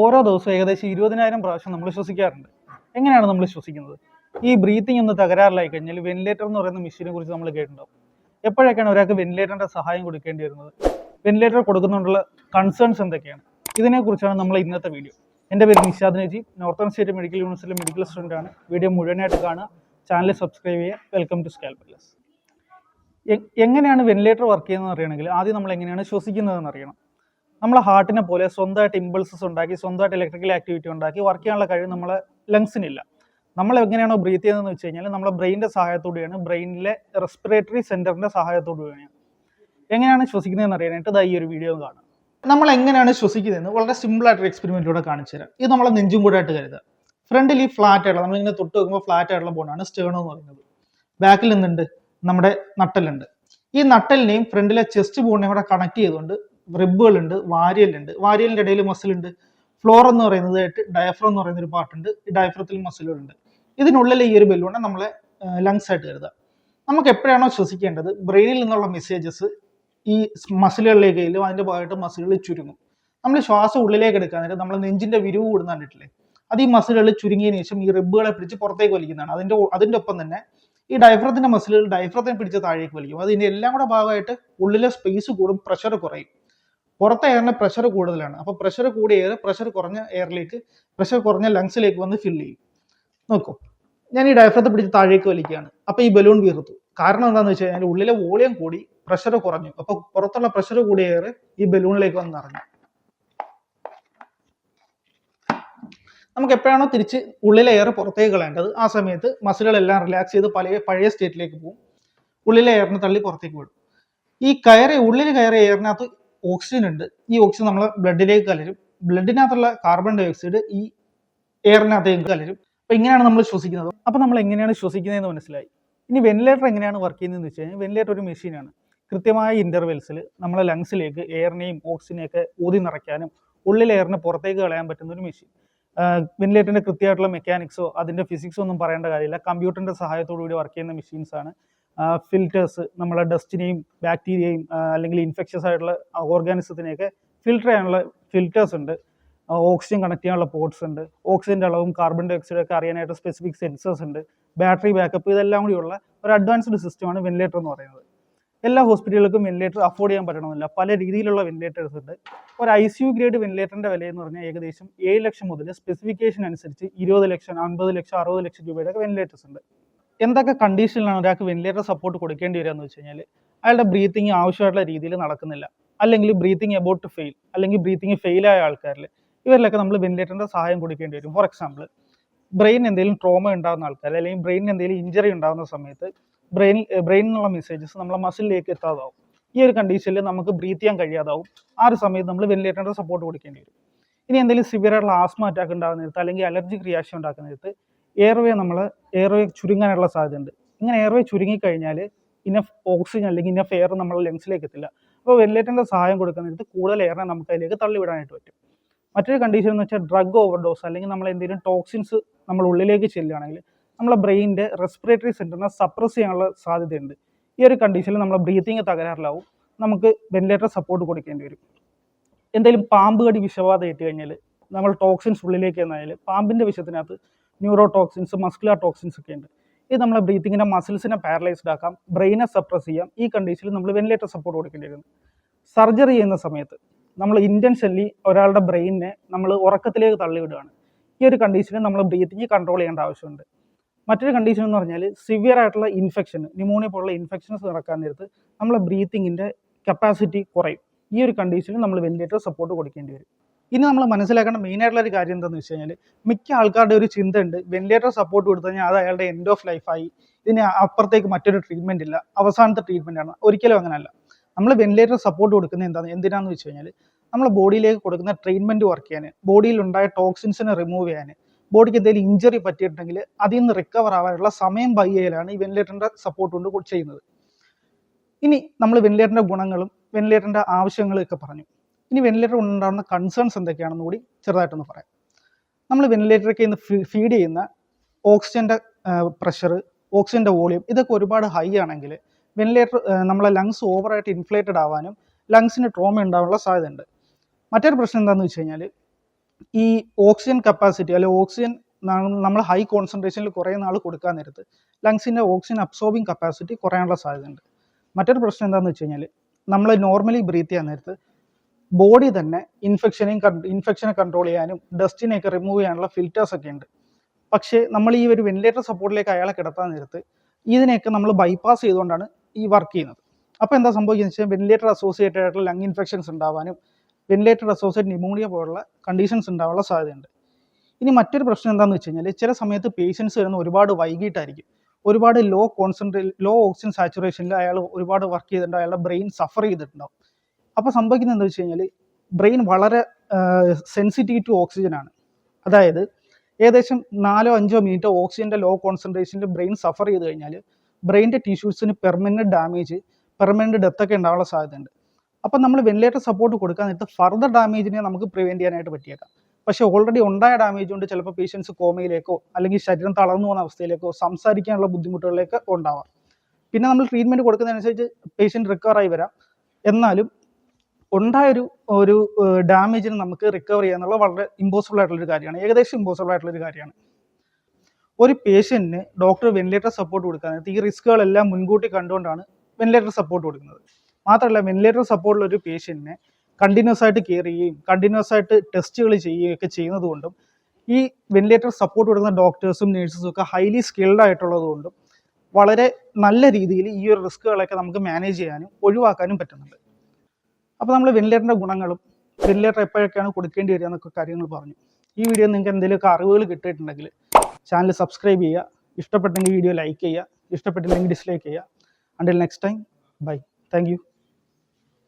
ഓരോ ദിവസവും ഏകദേശം 20,000 പ്രാവശ്യം നമ്മൾ ശ്വസിക്കാറുണ്ട്. എങ്ങനെയാണ് നമ്മൾ ശ്വസിക്കുന്നത്? ഈ ബ്രീത്തിങ് ഒന്ന് തകരാറിലായി കഴിഞ്ഞാൽ വെന്റിലേറ്റർ എന്ന് പറയുന്ന മെഷീനെ കുറിച്ച് നമ്മൾ കേട്ടിട്ടുണ്ടാവും. എപ്പോഴൊക്കെയാണ് ഒരാൾക്ക് വെന്റിലേറ്ററിന്റെ സഹായം കൊടുക്കേണ്ടി വരുന്നത്? വെന്റിലേറ്റർ കൊടുക്കുന്നതുകൊണ്ടുള്ള കൺസേൺസ് എന്തൊക്കെയാണ്? ഇതിനെക്കുറിച്ചാണ് നമ്മൾ ഇന്നത്തെ വീഡിയോ. എൻ്റെ പേര് Nishad Najeeb, northern state medical യൂണിവേഴ്സിറ്റിയിലെ മെഡിക്കൽ സ്റ്റുഡൻ്റ് ആണ്. വീഡിയോ മുഴുവനായിട്ട് കാണുക, ചാനൽ സബ്സ്ക്രൈബ് ചെയ്യുക. Welcome to Scalpellus. എങ്ങനെയാണ് വെന്റിലേറ്റർ വർക്ക് ചെയ്യുന്നതെന്ന് അറിയണമെങ്കിൽ ആദ്യം നമ്മൾ എങ്ങനെയാണ് ശ്വസിക്കുന്നതെന്ന് അറിയണം. നമ്മളെ ഹാർട്ടിനെ പോലെ സ്വന്തമായിട്ട് ഇമ്പൾസസ് ഉണ്ടാക്കി സ്വന്തമായിട്ട് ഇലക്ട്രിക്കൽ ആക്ടിവിറ്റി ഉണ്ടാക്കി വർക്ക് ചെയ്യാനുള്ള കഴിവ് നമ്മളെ ലങ്സിനില്ല. നമ്മൾ എങ്ങനെയാണോ ബ്രീത്ത് ചെയ്യുന്നതെന്ന് വെച്ച് കഴിഞ്ഞാൽ നമ്മളെ ബ്രെയിനിൻ്റെ സഹായത്തോടെയാണ്, ബ്രെയിനിലെ റെസ്പിറേറ്ററി സെൻറ്ററിൻ്റെ സഹായത്തോടുകൂടിയാണ്. എങ്ങനെയാണ് ശ്വസിക്കുന്നതെന്ന് അറിയാനായിട്ട് ഈ ഒരു വീഡിയോ കാണാം. നമ്മൾ എങ്ങനെയാണ് ശ്വസിക്കുന്നതെന്ന് വളരെ സിമ്പിൾ ആയിട്ടൊരു എക്സ്പെരിമെന്റിലൂടെ കാണിച്ചു തരാം. ഇത് നമ്മളെ നെഞ്ചും കൂടെ ആയിട്ട് കരുതുക. ഫ്രണ്ടിൽ ഈ ഫ്ലാറ്റ് ആയിട്ടുള്ള നമ്മളിങ്ങനെ തൊട്ട് വെക്കുമ്പോൾ ഫ്ലാറ്റ് ആയിട്ടുള്ള ബോണാണ് സ്റ്റേർണം എന്ന് പറയുന്നത്. ബാക്കിൽ നിന്നുണ്ട് നമ്മുടെ നട്ടലുണ്ട്. ഈ നട്ടലിനെയും ഫ്രണ്ടിലെ ചെസ്റ്റ് ബോണിനെയും കൂടെ കണക്ട് ചെയ്തുകൊണ്ട് റിബുകളുണ്ട്, വാരിയലുണ്ട്. വാരിയലിന്റെ ഇടയിൽ മസിൽ ഉണ്ട്. ഫ്ലോർ എന്ന് പറയുന്നതായിട്ട് ഡയഫ്രം എന്ന് പറയുന്ന ഒരു പാർട്ടുണ്ട്. ഈ ഡയഫ്രത്തിൽ മസിലുകളുണ്ട്. ഇതിനുള്ളിൽ ഈ ഒരു ബലൂണെ നമ്മളെ ലങ്സ് ആയിട്ട് കരുതുക. നമുക്ക് എപ്പോഴാണോ ശ്വസിക്കേണ്ടത് ബ്രെയിനിൽ നിന്നുള്ള മെസ്സേജസ് ഈ മസിലുകളിലേക്ക് ചെല്ലും. അതിന്റെ ഭാഗമായിട്ട് മസിലുകൾ ചുരുങ്ങും. നമ്മൾ ശ്വാസം ഉള്ളിലേക്ക് എടുക്കാൻ നേരം നമ്മൾ നെഞ്ചിന്റെ വിരിവ് കൂടുന്ന കണ്ടിട്ടില്ലേ? അത് ഈ മസിലുകൾ ചുരുങ്ങിയതിനു ശേഷം ഈ റിബുകളെ പിടിച്ച് പുറത്തേക്ക് വലിക്കുന്നതാണ്. അതിന്റെ ഒപ്പം തന്നെ ഈ ഡയഫ്രത്തിന്റെ മസിലുകൾ ഡയഫ്രത്തെ പിടിച്ച് താഴേക്ക് വലിക്കും. അതിന്റെ എല്ലാം കൂടെ ഭാഗമായിട്ട് ഉള്ളിലെ സ്പേസ് കൂടും, പ്രഷർ കുറയും. പുറത്തെ എയറിന് പ്രഷർ കൂടുതലാണ്. അപ്പൊ പ്രഷർ കൂടിയ എയർ പ്രഷർ കുറഞ്ഞ എയറിലേക്ക്, പ്രഷർ കുറഞ്ഞ ലങ്സിലേക്ക് വന്ന് ഫില്ല് ചെയ്യും. നോക്കൂ, ഞാൻ ഈ ഡയഫ്രത്തെ പിടിച്ച് താഴേക്ക് വലിക്കുകയാണ്. അപ്പൊ ഈ ബലൂൺ വീർത്തു. കാരണം എന്താണെന്ന് വെച്ച് കഴിഞ്ഞാൽ ഉള്ളിലെ വോളിയം കൂടി പ്രഷർ കുറഞ്ഞു. അപ്പൊ പുറത്തുള്ള പ്രഷർ കൂടിയ എയർ ഈ ബലൂണിലേക്ക് വന്ന് നിറഞ്ഞു. നമുക്ക് എപ്പോഴാണോ തിരിച്ച് ഉള്ളിലെ എയർ പുറത്തേക്ക് കളയേണ്ടത് ആ സമയത്ത് മസിലുകളെല്ലാം റിലാക്സ് ചെയ്ത് പഴയ സ്റ്റേറ്റിലേക്ക് പോകും. ഉള്ളിലെ എയറിന് തള്ളി പുറത്തേക്ക് വിടും. ഈ ഉള്ളിൽ കയറിയ എയറിനകത്ത് ഓക്സിജൻ ഉണ്ട്. ഈ ഓക്സിജൻ നമ്മളെ ബ്ലഡിലേക്ക് കലരും. ബ്ലഡിനകത്തുള്ള കാർബൺ ഡൈ ഓക്സൈഡ് ഈ എയറിനകത്തേക്ക് കലരും. അപ്പൊ ഇങ്ങനെയാണ് നമ്മൾ ശ്വസിക്കുന്നത്. അപ്പൊ നമ്മൾ എങ്ങനെയാണ് ശ്വസിക്കുന്നതെന്ന് മനസ്സിലായി. ഇനി വെന്റിലേറ്റർ എങ്ങനെയാണ് വർക്ക് ചെയ്യുന്നതെന്ന് വെച്ച് കഴിഞ്ഞാൽ വെന്റിലേറ്റർ ഒരു മെഷീനാണ്. കൃത്യമായ ഇന്റർവെൽസിൽ നമ്മളെ ലങ്സിലേക്ക് എയറിനെയും ഓക്സിജനെയൊക്കെ ഊതി നിറയ്ക്കാനും ഉള്ളിലെ എയറിനെ പുറത്തേക്ക് കളയാൻ പറ്റുന്ന ഒരു മെഷീൻ. വെന്റിലേറ്ററിന്റെ കൃത്യമായിട്ടുള്ള മെക്കാനിക്സോ അതിന്റെ ഫിസിക്സോ ഒന്നും പറയേണ്ട കാര്യമില്ല. കമ്പ്യൂട്ടറിന്റെ സഹായത്തോടു കൂടി വർക്ക് ചെയ്യുന്ന മെഷീൻസ് ആണ്. ഫിൽറ്റേഴ്സ് നമ്മളെ ഡസ്റ്റിനെയും ബാക്ടീരിയയും അല്ലെങ്കിൽ ഇൻഫെക്ഷ്യസ് ആയിട്ടുള്ള ഓർഗാനിസത്തിനെയൊക്കെ ഫിൽറ്റർ ചെയ്യാനുള്ള ഫിൽറ്റേഴ്സ് ഉണ്ട്. ഓക്സിജൻ കണക്ട് ചെയ്യാനുള്ള പോർട്സ് ഉണ്ട്. ഓക്സിജന്റെ അളവും കാർബൺ ഡൈ ഓക്സൈഡ് ഒക്കെ അറിയാനായിട്ട് സ്പെസിഫിക് സെൻസേഴ്സ് ഉണ്ട്. ബാറ്ററി ബാക്കപ്പ്, ഇതെല്ലാം കൂടിയുള്ള ഒരു അഡ്വാൻസ്ഡ് സിസ്റ്റമാണ് വെന്റിലേറ്റർ എന്ന് പറയുന്നത്. എല്ലാ ഹോസ്പിറ്റലുകൾക്കും വെന്റിലേറ്റർ അഫോർഡ് ചെയ്യാൻ പറ്റണമെന്നില്ല. പല രീതിയിലുള്ള വെന്റിലേറ്റേഴ്സ് ഉണ്ട്. ഒരു ICU ഗ്രേഡ് വെന്റിലേറ്ററിന്റെ വില എന്ന് പറഞ്ഞാൽ ഏകദേശം 7 ലക്ഷം മുതൽ സ്പെസിഫിക്കേഷൻ അനുസരിച്ച് 20 ലക്ഷം, 50 ലക്ഷം, 60 ലക്ഷം രൂപയുടെ ഒക്കെ വെന്റിലേറ്റേഴ്സ് ഉണ്ട്. എന്തൊക്കെ കണ്ടീഷനിലാണ് ഒരാൾക്ക് വെന്റിലേറ്റർ സപ്പോർട്ട് കൊടുക്കേണ്ടി വരിക എന്ന് വെച്ച് കഴിഞ്ഞാൽ അയാളുടെ ബ്രീത്തിങ് ആവശ്യമായിട്ടുള്ള രീതിയിൽ നടക്കുന്നില്ല, അല്ലെങ്കിൽ ബ്രീത്തിങ് അബൌട്ട് ടു ഫെയിൽ, അല്ലെങ്കിൽ ബ്രീത്തിങ് ഫെയിൽ ആയ ആൾക്കാരിൽ ഇവരിലൊക്കെ നമ്മൾ വെന്റിലേറ്ററിന്റെ സഹായം കൊടുക്കേണ്ടി വരും. ഫോർ എക്സാമ്പിൾ, ബ്രെയിൻ എന്തെങ്കിലും ട്രോമ ഉണ്ടാകുന്ന ആൾക്കാർ, അല്ലെങ്കിൽ ബ്രെയിനിന് എന്തെങ്കിലും ഇഞ്ചറി ഉണ്ടാകുന്ന സമയത്ത് ബ്രെയിനിനുള്ള മെസ്സേജസ് നമ്മളെ മസിലിലേക്ക് എത്താതാവും. ഈ ഒരു കണ്ടീഷനിൽ നമുക്ക് ബ്രീത്ത് ചെയ്യാൻ കഴിയാതാവും. ആ ഒരു സമയത്ത് നമ്മൾ വെന്റിലേറ്ററിന്റെ സപ്പോർട്ട് കൊടുക്കേണ്ടി വരും. ഇനി എന്തെങ്കിലും സിവിയർ ആയിട്ടുള്ള ആസ്മ അറ്റാക്ക് ഉണ്ടാകുന്ന നേരത്ത്, അല്ലെങ്കിൽ അലർജിക് റിയാക്ഷൻ ഉണ്ടാക്കുന്ന നേരത്ത് എയർവേ ചുരുങ്ങാനുള്ള സാധ്യതയുണ്ട്. ഇങ്ങനെ എയർവേ ചുരുങ്ങിക്കഴിഞ്ഞാൽ ഇനഫ് ഓക്സിജൻ അല്ലെങ്കിൽ ഇനഫ് എയർ നമ്മുടെ ലങ്സിലേക്ക് എത്തില്ല. അപ്പോൾ വെന്റിലേറ്ററിന്റെ സഹായം കൊടുക്കുന്ന നേരത്ത് കൂടുതൽ എയറിനെ നമുക്ക് അതിലേക്ക് തള്ളിവിടാനായിട്ട് പറ്റും. മറ്റൊരു കണ്ടീഷൻ എന്ന് വെച്ചാൽ ഡ്രഗ് ഓവർഡോസ്, അല്ലെങ്കിൽ നമ്മൾ എന്തെങ്കിലും ടോക്സിൻസ് നമ്മൾ ഉള്ളിലേക്ക് ചെല്ലുകയാണെങ്കിൽ നമ്മളെ ബ്രെയിനിന്റെ റെസ്പിറേറ്ററി സെന്ററിനെ സപ്രസ് ചെയ്യാനുള്ള സാധ്യതയുണ്ട്. ഈ ഒരു കണ്ടീഷനിൽ നമ്മളെ ബ്രീത്തിങ് തകരാറിലാവും. നമുക്ക് വെന്റിലേറ്റർ സപ്പോർട്ട് കൊടുക്കേണ്ടി വരും. എന്തെങ്കിലും പാമ്പ് കടി വിഷബാധ ഏറ്റ് കഴിഞ്ഞാൽ നമ്മൾ ടോക്സിൻസ് ഉള്ളിലേക്ക് വന്നാൽ പാമ്പിന്റെ വിഷത്തിനകത്ത് ന്യൂറോ ടോക്സിൻസ്, മസ്കുലർ ടോക്സിൻസ് ഒക്കെ ഉണ്ട്. ഇത് നമ്മളെ ബ്രീത്തിങ്ങിന്റെ മസിൽസിനെ പാരലൈസ്ഡ് ആക്കാം, ബ്രെയിനെ സപ്രസ് ചെയ്യാം. ഈ കണ്ടീഷനിൽ നമ്മൾ വെന്റിലേറ്റർ സപ്പോർട്ട് കൊടുക്കേണ്ടി വരും. സർജറി ചെയ്യുന്ന സമയത്ത് നമ്മൾ ഇന്റൻഷനലി ഒരാളുടെ ബ്രെയിനിനെ നമ്മൾ ഉറക്കത്തിലേക്ക് തള്ളിവിടുകയാണ്. ഈ ഒരു കണ്ടീഷനിൽ നമ്മൾ ബ്രീത്തിങ് കൺട്രോൾ ചെയ്യേണ്ട ആവശ്യമുണ്ട്. മറ്റൊരു കണ്ടീഷൻ എന്ന് പറഞ്ഞാൽ സിവിയർ ആയിട്ടുള്ള ഇൻഫെക്ഷൻ, ന്യൂമോണിയ പോലുള്ള ഇൻഫെക്ഷൻസ് നടക്കാൻ നേരത്ത് നമ്മളെ ബ്രീത്തിങ്ങിന്റെ കപ്പാസിറ്റി കുറയും. ഈ ഒരു കണ്ടീഷനിൽ നമ്മൾ വെന്റിലേറ്റർ സപ്പോർട്ട് കൊടുക്കേണ്ടി വരും. ഇനി നമ്മൾ മനസ്സിലാക്കേണ്ട മെയിൻ ആയിട്ടുള്ള ഒരു കാര്യം എന്താണെന്ന് വെച്ച് കഴിഞ്ഞാൽ മിക്ക ആൾക്കാരുടെ ഒരു ചിന്ത ഉണ്ട്, വെന്റിലേറ്റർ സപ്പോർട്ട് കൊടുത്തു കഴിഞ്ഞാൽ അത് അയാളുടെ എൻഡ് ഓഫ് ലൈഫായി, ഇതിന് അപ്പുറത്തേക്ക് മറ്റൊരു ട്രീറ്റ്മെന്റ് ഇല്ല, അവസാനത്തെ ട്രീറ്റ്മെന്റ് ആണ്. ഒരിക്കലും അങ്ങനെയല്ല. നമ്മൾ വെന്റിലേറ്റർ സപ്പോർട്ട് കൊടുക്കുന്നത് എന്തിനാന്ന് വെച്ച് കഴിഞ്ഞാൽ നമ്മളെ ബോഡിയിലേക്ക് കൊടുക്കുന്ന ട്രീറ്റ്മെന്റ് വർക്ക് ചെയ്യാൻ, ബോഡിയിൽ ഉണ്ടായ ടോക്സിൻസിനെ റിമൂവ് ചെയ്യാൻ, ബോഡിക്ക് എന്തെങ്കിലും ഇഞ്ചറി പറ്റിയിട്ടുണ്ടെങ്കിൽ അതിൽ നിന്ന് റിക്കവർ ആവാനുള്ള സമയം ബൈ ചെയ്യലാണ് ഈ വെന്റിലേറ്ററിന്റെ സപ്പോർട്ട് കൊണ്ട് ചെയ്യുന്നത്. ഇനി നമ്മൾ വെന്റിലേറ്ററിന്റെ ഗുണങ്ങളും വെന്റിലേറ്ററിന്റെ ആവശ്യങ്ങളും ഒക്കെ പറഞ്ഞു. ഇനി വെന്റിലേറ്റർ കൊണ്ടുണ്ടാകുന്ന കൺസേൺസ് എന്തൊക്കെയാണെന്ന് കൂടി ചെറുതായിട്ടൊന്ന് പറയാം. നമ്മൾ വെന്റിലേറ്ററിലേക്ക് ഫീഡ് ചെയ്യുന്ന ഓക്സിജന്റെ പ്രഷർ, ഓക്സിജന്റെ വോളിയം ഇതൊക്കെ ഒരുപാട് ഹൈ ആണെങ്കിൽ വെന്റിലേറ്റർ നമ്മളെ ലങ്സ് ഓവറായിട്ട് ഇൻഫ്ലേറ്റഡ് ആവാനും ലങ്സിന് ട്രോമ ഉണ്ടാവാനുള്ള സാധ്യതയുണ്ട്. മറ്റൊരു പ്രശ്നം എന്താണെന്ന് വെച്ച് കഴിഞ്ഞാൽ ഈ ഓക്സിജൻ കപ്പാസിറ്റി അല്ലെ ഓക്സിജൻ നമ്മൾ ഹൈ കോൺസെൻട്രേഷനിൽ കുറേ നാൾ കൊടുക്കാൻ നേരത്ത് ലങ്സിൻ്റെ ഓക്സിജൻ അബ്സോർബിങ് കപ്പാസിറ്റി കുറയാനുള്ള സാധ്യതയുണ്ട്. മറ്റൊരു പ്രശ്നം എന്താണെന്ന് വെച്ച് കഴിഞ്ഞാൽ നമ്മൾ നോർമലി ബ്രീത്ത് ചെയ്യാൻ നേരത്ത് ബോഡി തന്നെ ഇൻഫെക്ഷനെ കൺട്രോൾ ചെയ്യാനും ഡസ്റ്റിനെയൊക്കെ റിമൂവ് ചെയ്യാനുള്ള ഫിൽറ്റേഴ്സ് ഒക്കെ ഉണ്ട്. പക്ഷേ നമ്മൾ ഈ ഒരു വെന്റിലേറ്റർ സപ്പോർട്ടിലേക്ക് അയാളെ കിടത്താൻ നേരത്ത് ഇതിനെയൊക്കെ നമ്മൾ ബൈപ്പാസ് ചെയ്തുകൊണ്ടാണ് ഈ വർക്ക് ചെയ്യുന്നത്. അപ്പോൾ എന്താ സംഭവിക്കുന്നത് വെച്ചാൽ വെന്റിലേറ്റർ അസോസിയേറ്റഡ് ആയിട്ടുള്ള ലങ് ഇൻഫെക്ഷൻസ് ഉണ്ടാവാനും വെന്റിലേറ്റർ അസോസിയേറ്റ് ന്യൂമോണിയ പോലുള്ള കണ്ടീഷൻസ് ഉണ്ടാവാനുള്ള സാധ്യതയുണ്ട്. ഇനി മറ്റൊരു പ്രശ്നം എന്താണെന്ന് വെച്ച് കഴിഞ്ഞാൽ ചില സമയത്ത് പേഷ്യൻസ് വരുന്ന ഒരുപാട് വൈകിട്ടായിരിക്കും. ഒരുപാട് ലോ ഓക്സിജൻ സാച്ചുറേഷനിൽ അയാൾ ഒരുപാട് വർക്ക് ചെയ്തിട്ടുണ്ട്, അയാളുടെ ബ്രെയിൻ സഫർ ചെയ്തിട്ടുണ്ടാവും. അപ്പോൾ സംഭവിക്കുന്നത് എന്താ വെച്ച് കഴിഞ്ഞാൽ ബ്രെയിൻ വളരെ സെൻസിറ്റീവ് ടു ഓക്സിജൻ ആണ്. അതായത് ഏകദേശം 4-5 മിനിറ്റ് ഓക്സിജൻ്റെ ലോ കോൺസെൻട്രേഷനിൽ ബ്രെയിൻ സഫർ ചെയ്ത് കഴിഞ്ഞാൽ ബ്രെയിൻ്റെ ടിഷ്യൂസിന് പെർമനൻറ്റ് ഡാമേജ്, പെർമനൻറ്റ് ഡെത്ത് ഒക്കെ ഉണ്ടാവാനുള്ള സാധ്യതയുണ്ട്. അപ്പം നമ്മൾ വെന്റിലേറ്റർ സപ്പോർട്ട് കൊടുക്കാൻ നേരത്ത് ഫർദർ ഡാമേജിനെ നമുക്ക് പ്രിവെൻറ്റ് ചെയ്യാനായിട്ട് പറ്റിയേക്കാം. പക്ഷേ ഓൾറെഡി ഉണ്ടായ ഡാമേജ് കൊണ്ട് ചിലപ്പോൾ പേഷ്യൻസ് കോമയിലേക്കോ അല്ലെങ്കിൽ ശരീരം തളർന്നു പോകുന്ന അവസ്ഥയിലേക്കോ സംസാരിക്കാനുള്ള ബുദ്ധിമുട്ടുകളിലേക്ക് ഉണ്ടാവാം. പിന്നെ നമ്മൾ ട്രീറ്റ്മെൻറ്റ് കൊടുക്കുന്നതനുസരിച്ച് പേഷ്യൻറ്റ് റിക്കവർ ആയി വരാം. എന്നാലും ഒരു ഡാമേജിന് നമുക്ക് റിക്കവർ ചെയ്യാന്നുള്ളത് വളരെ ഇമ്പോസിബിൾ ആയിട്ടുള്ളൊരു കാര്യമാണ്, ഏകദേശം ഇമ്പോസിബിൾ ആയിട്ടുള്ളൊരു കാര്യമാണ്. ഒരു പേഷ്യൻറ്റിന് ഡോക്ടർ വെന്റിലേറ്റർ സപ്പോർട്ട് കൊടുക്കാനായിട്ട് ഈ റിസ്കുകളെല്ലാം മുൻകൂട്ടി കണ്ടുകൊണ്ടാണ് വെന്റിലേറ്റർ സപ്പോർട്ട് കൊടുക്കുന്നത്. മാത്രമല്ല വെന്റിലേറ്റർ സപ്പോർട്ടുള്ള ഒരു പേഷ്യൻറ്റിനെ കണ്ടിന്യൂസ് ആയിട്ട് കെയർ ചെയ്യുകയും കണ്ടിന്യൂസ് ആയിട്ട് ടെസ്റ്റുകൾ ചെയ്യുകയൊക്കെ ചെയ്യുന്നത് കൊണ്ടും ഈ വെന്റിലേറ്റർ സപ്പോർട്ട് കൊടുക്കുന്ന ഡോക്ടേഴ്സും നേഴ്സസും ഒക്കെ ഹൈലി സ്കിൽഡ് ആയിട്ടുള്ളത് കൊണ്ടും വളരെ നല്ല രീതിയിൽ ഈ ഒരു റിസ്കുകളൊക്കെ നമുക്ക് മാനേജ് ചെയ്യാനും ഒഴിവാക്കാനും പറ്റുന്നുണ്ട്. അപ്പോൾ നമ്മൾ വെന്റിലേറ്ററിൻ്റെ ഗുണങ്ങളും വെന്റിലേറ്റർ എപ്പോഴൊക്കെയാണ് കൊടുക്കേണ്ടി വരിക എന്നൊക്കെ കാര്യങ്ങൾ പറഞ്ഞു. ഈ വീഡിയോ നിങ്ങൾക്ക് എന്തെങ്കിലുമൊക്കെ അറിവുകൾ കിട്ടിയിട്ടുണ്ടെങ്കിൽ ചാനൽ സബ്സ്ക്രൈബ് ചെയ്യുക, ഇഷ്ടപ്പെട്ടെങ്കിൽ വീഡിയോ ലൈക്ക് ചെയ്യുക, ഇഷ്ടപ്പെട്ടില്ലെങ്കിൽ ഡിസ്ലൈക്ക് ചെയ്യുക. Until next time, bye. Thank U.